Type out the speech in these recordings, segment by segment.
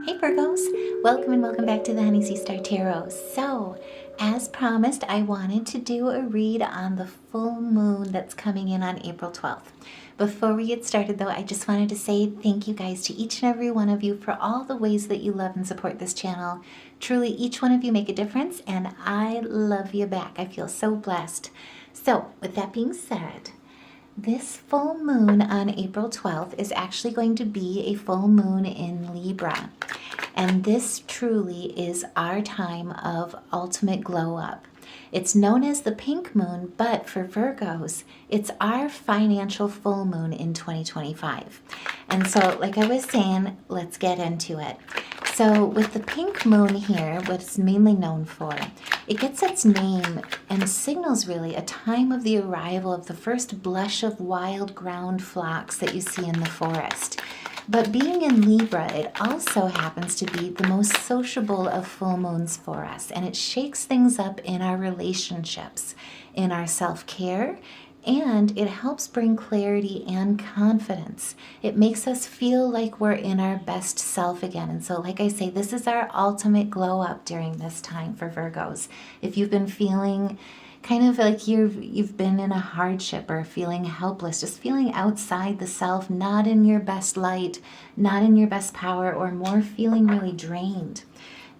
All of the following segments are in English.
Hey Virgos, welcome and welcome back to the Honey Sea Star Tarot. So, as promised, I wanted to do a read on the full moon that's coming in on April 12th. Before we get started though, I just wanted to say thank you guys to each and every one of you for all the ways that you love and support this channel. Truly, each one of you make a difference and I love you back. I feel so blessed. So, with that being said, this full moon on April 12th is actually going to be a full moon in Libra. And this truly is our time of ultimate glow up. It's known as the pink moon, but for Virgos, it's our financial full moon in 2025. And so, like I was saying, let's get into it. So with the pink moon here, what it's mainly known for, it gets its name and signals really a time of the arrival of the first blush of wild ground flocks that you see in the forest. But being in Libra, it also happens to be the most sociable of full moons for us, and it shakes things up in our relationships, in our self-care, and it helps bring clarity and confidence. It makes us feel like we're in our best self again. And so, like I say, this is our ultimate glow up during this time for Virgos. If you've been feeling kind of like you've been in a hardship or feeling helpless, just feeling outside the self, not in your best light, not in your best power, or more feeling really drained.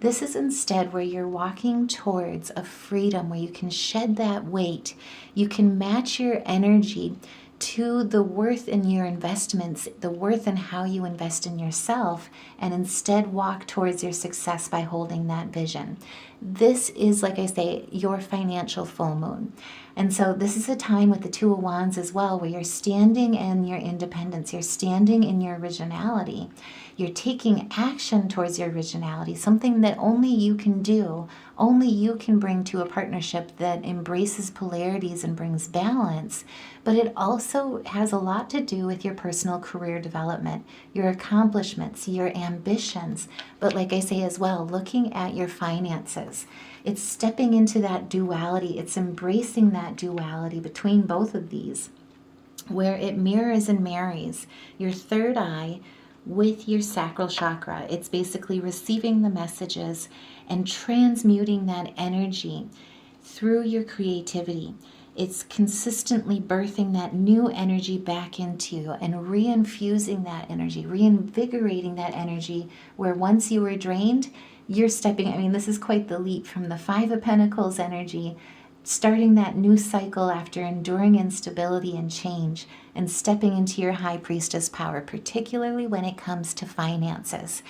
This is instead where you're walking towards a freedom where you can shed that weight. You can match your energy to the worth in your investments, the worth in how you invest in yourself, and instead walk towards your success by holding that vision. This is, like I say, your financial full moon. And so this is a time with the Two of Wands as well, where you're standing in your independence, you're standing in your originality. You're taking action towards your originality, something that only you can do, only you can bring to a partnership that embraces polarities and brings balance. But it also has a lot to do with your personal career development, your accomplishments, your ambitions. But like I say as well, looking at your finances. It's stepping into that duality. It's embracing that duality between both of these, where it mirrors and marries your third eye with your sacral chakra. It's basically receiving the messages and transmuting that energy through your creativity. It's consistently birthing that new energy back into you and reinfusing that energy, reinvigorating that energy where once you were drained, you're stepping, this is quite the leap from the Five of Pentacles energy, starting that new cycle after enduring instability and change and stepping into your High Priestess power, particularly when it comes to finances.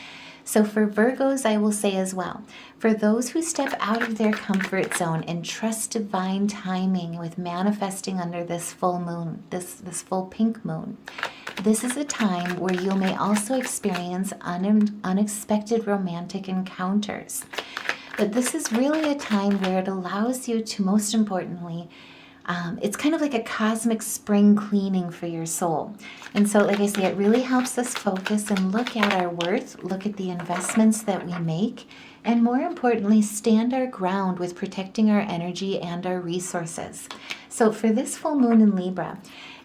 So for Virgos, I will say as well, for those who step out of their comfort zone and trust divine timing with manifesting under this full moon, this full pink moon, this is a time where you may also experience unexpected romantic encounters. But this is really a time where it allows you to, most importantly, it's kind of like a cosmic spring cleaning for your soul. And so, like I say, it really helps us focus and look at our worth, look at the investments that we make, and more importantly, stand our ground with protecting our energy and our resources. So for this full moon in Libra,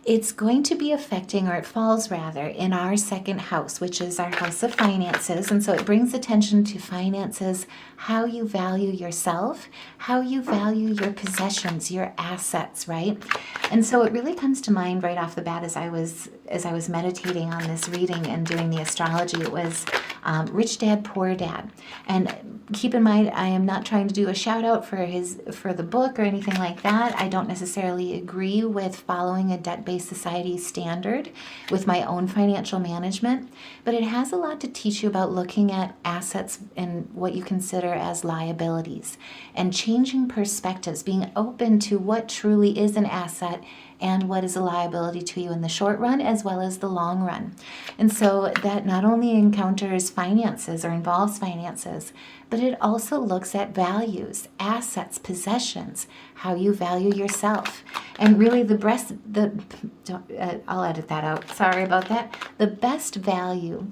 it's going to be affecting, or it falls rather, in our second house, which is our house of finances. And so it brings attention to finances, how you value yourself, how you value your possessions, your assets, right? And so it really comes to mind right off the bat as I was meditating on this reading and doing the astrology. It was Rich Dad, Poor Dad. And keep in mind, I am not trying to do a shout out for the book or anything like that. I don't necessarily agree with following a debt-based society standard with my own financial management, but it has a lot to teach you about looking at assets and what you consider as liabilities and changing perspectives, being open to what truly is an asset and what is a liability to you in the short run as well as the long run. And so that not only encounters finances or involves finances, but it also looks at values, assets, possessions, how you value yourself. And really I'll edit that out, sorry about that. The best value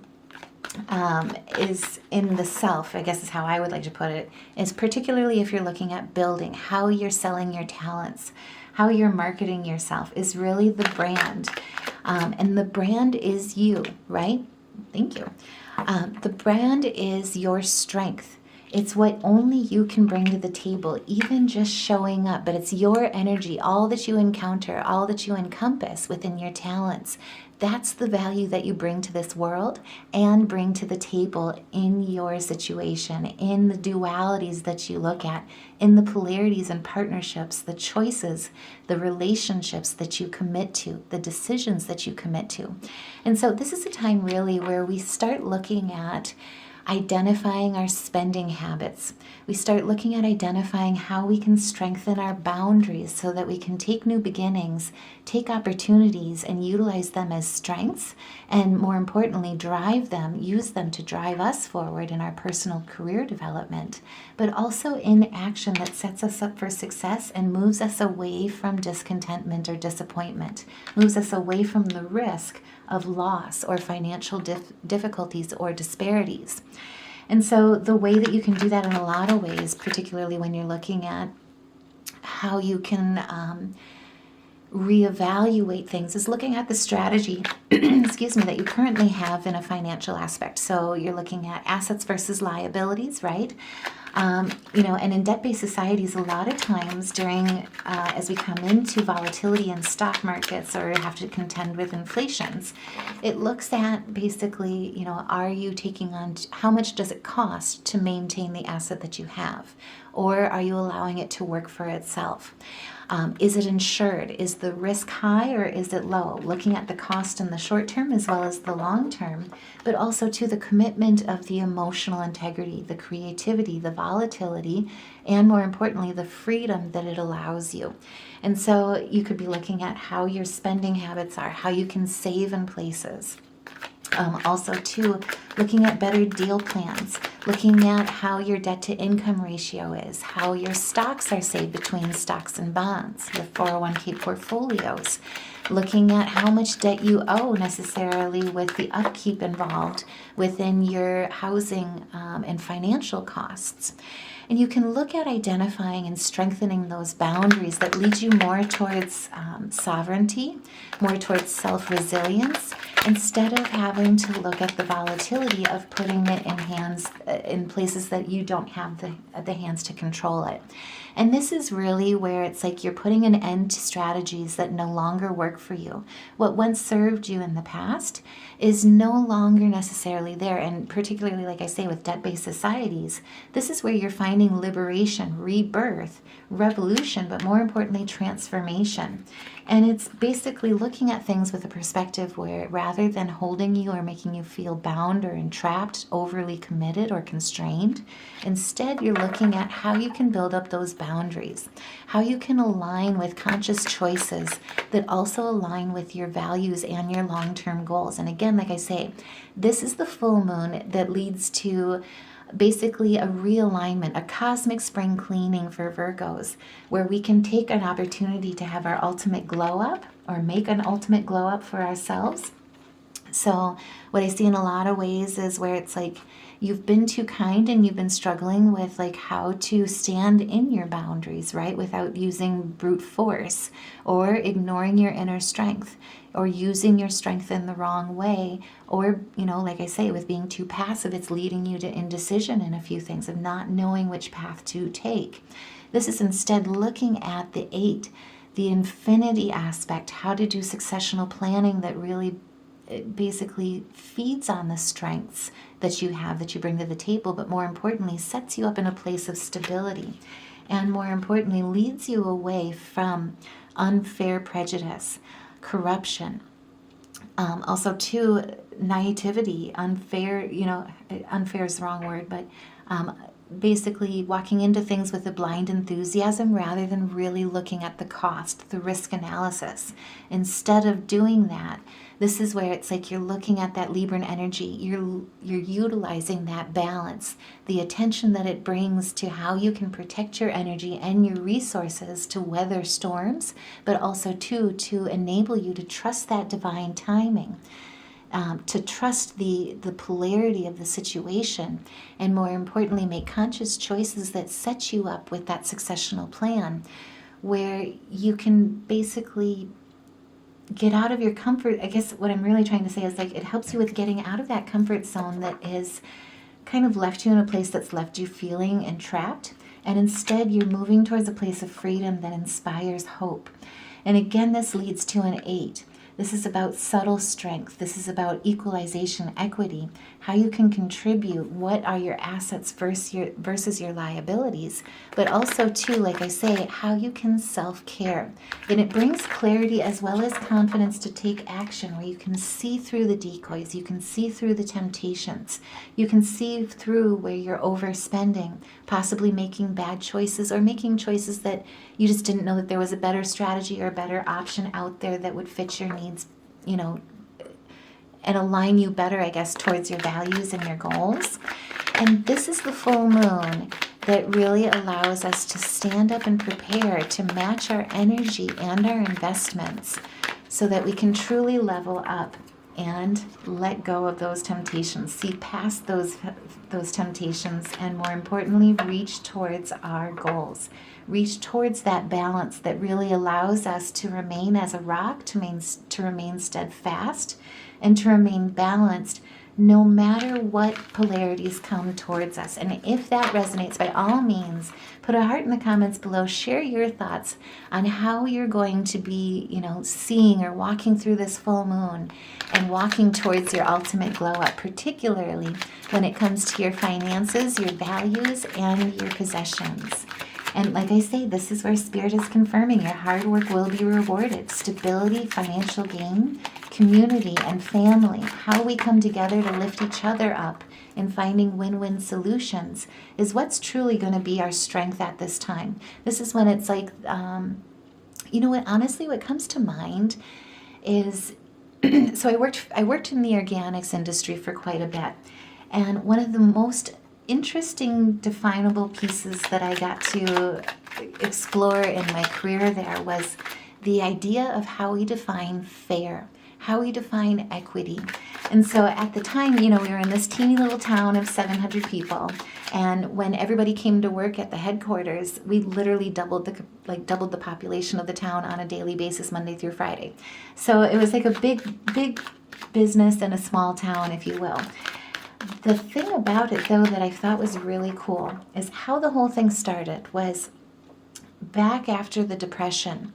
is in the self, I guess is how I would like to put it, is particularly if you're looking at building, how you're selling your talents, how you're marketing yourself is really the brand. And the brand is you, right? Thank you. The brand is your strength. It's what only you can bring to the table, even just showing up. But it's your energy, all that you encounter, all that you encompass within your talents. That's the value that you bring to this world and bring to the table in your situation, in the dualities that you look at, in the polarities and partnerships, the choices, the relationships that you commit to, the decisions that you commit to. And so this is a time really where we start looking at identifying our spending habits. We start looking at identifying how we can strengthen our boundaries so that we can take new beginnings, take opportunities, and utilize them as strengths, and more importantly, use them to drive us forward in our personal career development, but also in action that sets us up for success and moves us away from discontentment or disappointment, moves us away from the risk of loss or financial difficulties or disparities. And so the way that you can do that in a lot of ways, particularly when you're looking at how you can reevaluate things, is looking at the strategy, excuse me, that you currently have in a financial aspect. So you're looking at assets versus liabilities, right? And in debt-based societies, a lot of times during, as we come into volatility in stock markets or have to contend with inflations, it looks at basically, are you taking on, how much does it cost to maintain the asset that you have? Or are you allowing it to work for itself? Is it insured? Is the risk high or is it low? Looking at the cost in the short term as well as the long term, but also to the commitment of the emotional integrity, the creativity, the volatility, and more importantly, the freedom that it allows you. And so you could be looking at how your spending habits are, how you can save in places. Also, too, looking at better deal plans, looking at how your debt to income ratio is, how your stocks are saved between stocks and bonds, your 401k portfolios, looking at how much debt you owe necessarily with the upkeep involved within your housing and financial costs. And you can look at identifying and strengthening those boundaries that lead you more towards sovereignty, more towards self-resilience, instead of having to look at the volatility of putting it in places that you don't have the hands to control it. And this is really where it's like you're putting an end to strategies that no longer work for you. What once served you in the past is no longer necessarily there. And particularly, like I say, with debt-based societies, this is where you're finding liberation, rebirth, revolution, but more importantly, transformation. And it's basically looking at things with a perspective where rather than holding you or making you feel bound or entrapped, overly committed or constrained, instead you're looking at how you can build up those boundaries, how you can align with conscious choices that also align with your values and your long-term goals. And again, like I say, this is the full moon that leads to basically a realignment, a cosmic spring cleaning for Virgos, where we can take an opportunity to have our ultimate glow up or make an ultimate glow up for ourselves. So what I see in a lot of ways is where it's like you've been too kind and you've been struggling with like how to stand in your boundaries, right? Without using brute force or ignoring your inner strength or using your strength in the wrong way. Or, like I say, with being too passive, it's leading you to indecision in a few things of not knowing which path to take. This is instead looking at the 8, the infinity aspect, how to do successional planning that really basically feeds on the strengths that you have, that you bring to the table, but more importantly, sets you up in a place of stability. And more importantly, leads you away from unfair prejudice, corruption, also too, naivety, unfair is the wrong word, but basically walking into things with a blind enthusiasm rather than really looking at the cost, the risk analysis. Instead of doing that, this is where it's like you're looking at that Libran energy. You're utilizing that balance, the attention that it brings to how you can protect your energy and your resources to weather storms, but also to enable you to trust that divine timing. To trust the polarity of the situation, and more importantly, make conscious choices that set you up with that successional plan where you can basically get out of your comfort. I guess what I'm really trying to say is like it helps you with getting out of that comfort zone that is kind of left you in a place that's left you feeling entrapped. And instead, you're moving towards a place of freedom that inspires hope. And again, this leads to an 8. This is about subtle strength. This is about equalization, equity, how you can contribute, what are your assets versus your liabilities, but also, too, like I say, how you can self-care. And it brings clarity as well as confidence to take action, where you can see through the decoys, you can see through the temptations, you can see through where you're overspending, possibly making bad choices or making choices that you just didn't know that there was a better strategy or a better option out there that would fit your needs, and align you better, I guess, towards your values and your goals. And this is the full moon that really allows us to stand up and prepare to match our energy and our investments so that we can truly level up and let go of those temptations, see past those temptations, and more importantly, reach towards our goals. Reach towards that balance that really allows us to remain as a rock, to remain steadfast, and to remain balanced no matter what polarities come towards us. And if that resonates, by all means, put a heart in the comments below. Share your thoughts on how you're going to be, seeing or walking through this full moon and walking towards your ultimate glow up, particularly when it comes to your finances, your values, and your possessions. And like I say, this is where Spirit is confirming your hard work will be rewarded. Stability, financial gain, community, and family. How we come together to lift each other up in finding win-win solutions is what's truly going to be our strength at this time. This is when it's like, honestly, what comes to mind is, so I worked in the organics industry for quite a bit. And one of the most interesting definable pieces that I got to explore in my career there was the idea of how we define fair, how we define equity. And so at the time, we were in this teeny little town of 700 people, and when everybody came to work at the headquarters, we literally doubled the population of the town on a daily basis, Monday through Friday. So it was like a big business in a small town, if you will. The thing about it, though, that I thought was really cool is how the whole thing started was back after the Depression,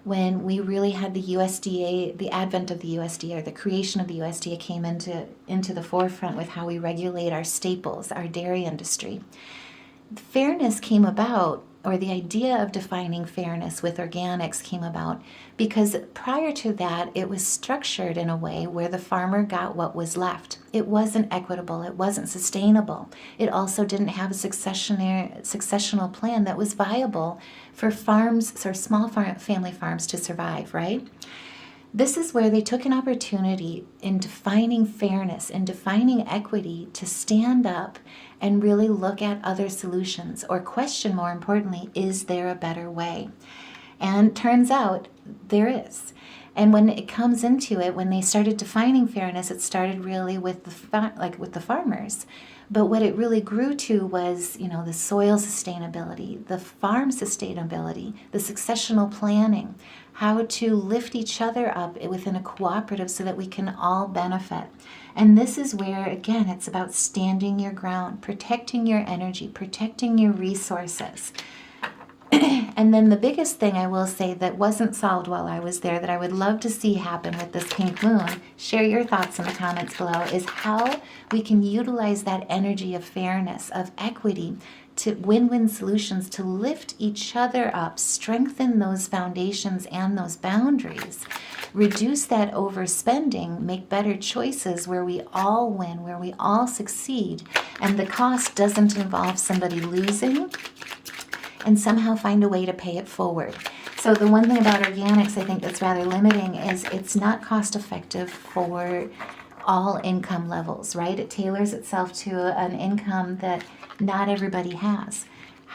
when we really had the USDA, the advent of the USDA, or the creation of the USDA came into the forefront with how we regulate our staples, our dairy industry. Fairness came about, or the idea of defining fairness with organics came about because prior to that, it was structured in a way where the farmer got what was left. It wasn't equitable. It wasn't sustainable. It also didn't have a successional plan that was viable for farms or small family farms to survive, right? This is where they took an opportunity in defining fairness, in defining equity, to stand up and really look at other solutions, or question, more importantly, is there a better way? And turns out there is. And when it comes into it, when they started defining fairness, it started really with the farmers. But what it really grew to was, the soil sustainability, the farm sustainability, the successional planning, how to lift each other up within a cooperative so that we can all benefit. And this is where, again, it's about standing your ground, protecting your energy, protecting your resources. And then the biggest thing I will say that wasn't solved while I was there that I would love to see happen with this pink moon, share your thoughts in the comments below, is how we can utilize that energy of fairness, of equity, to win-win solutions, to lift each other up, strengthen those foundations and those boundaries, reduce that overspending, make better choices where we all win, where we all succeed, and the cost doesn't involve somebody losing, and somehow find a way to pay it forward. So the one thing about organics I think that's rather limiting is it's not cost effective for all income levels, right? It tailors itself to an income that not everybody has.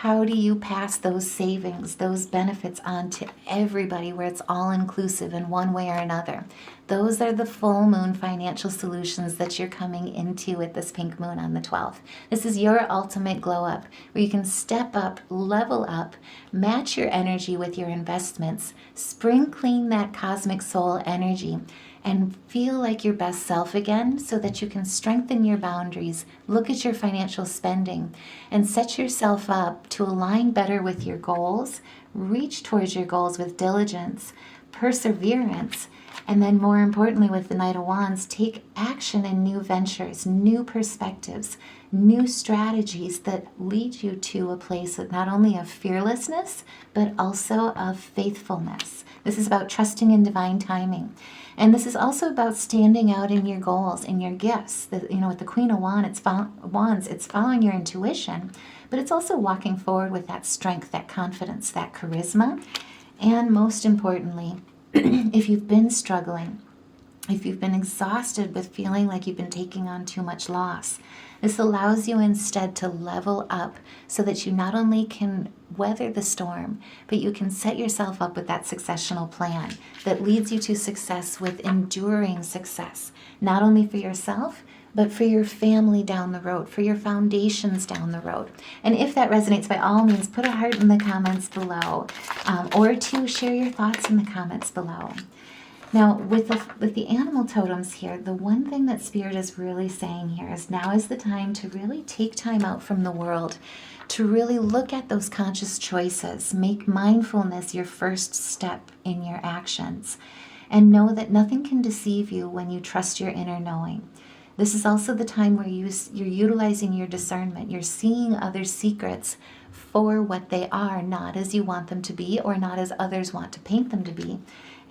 How do you pass those savings, those benefits on to everybody where it's all inclusive in one way or another? Those are the full moon financial solutions that you're coming into with this pink moon on the 12th. This is your ultimate glow up where you can step up, level up, match your energy with your investments, spring clean that cosmic soul energy, and feel like your best self again so that you can strengthen your boundaries, look at your financial spending, and set yourself up to align better with your goals, reach towards your goals with diligence, perseverance, and then more importantly with the Knight of Wands, take action in new ventures, new perspectives, new strategies that lead you to a place of not only of fearlessness, but also of faithfulness. This is about trusting in divine timing. And this is also about standing out in your goals, in your gifts. With the Queen of Wands, it's following your intuition, but it's also walking forward with that strength, that confidence, that charisma. And most importantly, if you've been struggling, if you've been exhausted with feeling like you've been taking on too much loss, this allows you instead to level up so that you not only can weather the storm, but you can set yourself up with that successional plan that leads you to success with enduring success, not only for yourself, but for your family down the road, for your foundations down the road. And if that resonates, by all means, put a heart in the comments below, or to share your thoughts in the comments below. Now, with the animal totems here, the one thing that Spirit is really saying here is now is the time to really take time out from the world, to really look at those conscious choices, make mindfulness your first step in your actions, and know that nothing can deceive you when you trust your inner knowing. This is also the time where you're utilizing your discernment. You're seeing other secrets for what they are, not as you want them to be or not as others want to paint them to be.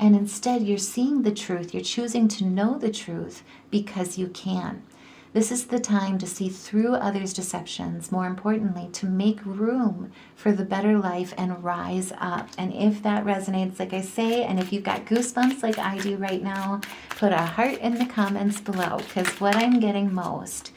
And instead, you're seeing the truth. You're choosing to know the truth because you can. This is the time to see through others' deceptions, more importantly, to make room for the better life and rise up. And if that resonates, like I say, and if you've got goosebumps like I do right now, put a heart in the comments below, because what I'm getting most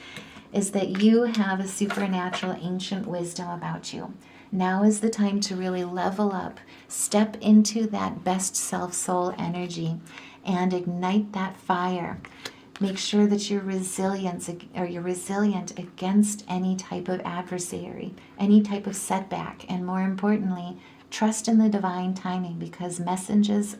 is that you have a supernatural ancient wisdom about you. Now is the time to really level up, step into that best self soul energy, and ignite that fire. Make sure that you're resilient against any type of adversary, any type of setback, and more importantly, trust in the divine timing, because messengers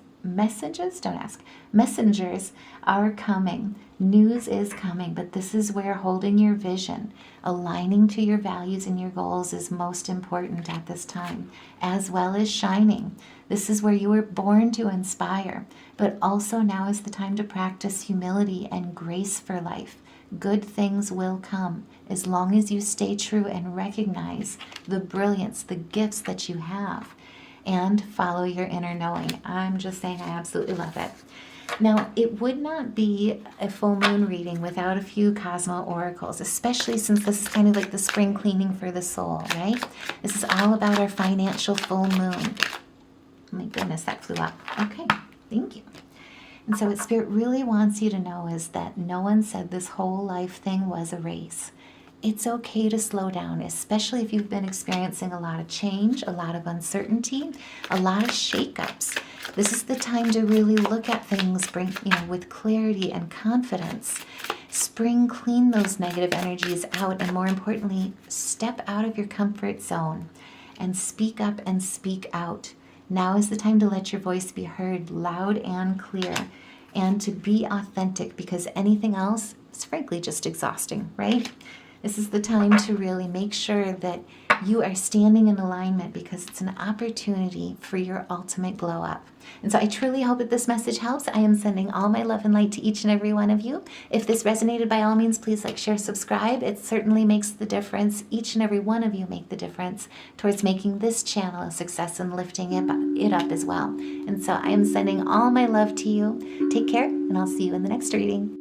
are coming. News is coming, but this is where holding your vision, aligning to your values and your goals is most important at this time, as well as shining. This is where you were born to inspire, but also now is the time to practice humility and grace for life. Good things will come as long as you stay true and recognize the brilliance, the gifts that you have, and follow your inner knowing. I'm just saying I absolutely love it. Now, it would not be a full moon reading without a few Cosmo oracles, especially since this is kind of like the spring cleaning for the soul, right? This is all about our financial full moon. Oh my goodness, that flew up. Okay, thank you. And so what Spirit really wants you to know is that no one said this whole life thing was a race. It's okay to slow down, especially if you've been experiencing a lot of change, a lot of uncertainty, a lot of shakeups. This is the time to really look at things, with clarity and confidence. Spring clean those negative energies out, and more importantly, step out of your comfort zone and speak up and speak out. Now is the time to let your voice be heard loud and clear, and to be authentic, because anything else is frankly just exhausting, right? This is the time to really make sure that you are standing in alignment, because it's an opportunity for your ultimate glow up. And so I truly hope that this message helps. I am sending all my love and light to each and every one of you. If this resonated, by all means, please like, share, subscribe. It certainly makes the difference. Each and every one of you make the difference towards making this channel a success and lifting it up as well. And so I am sending all my love to you. Take care, and I'll see you in the next reading.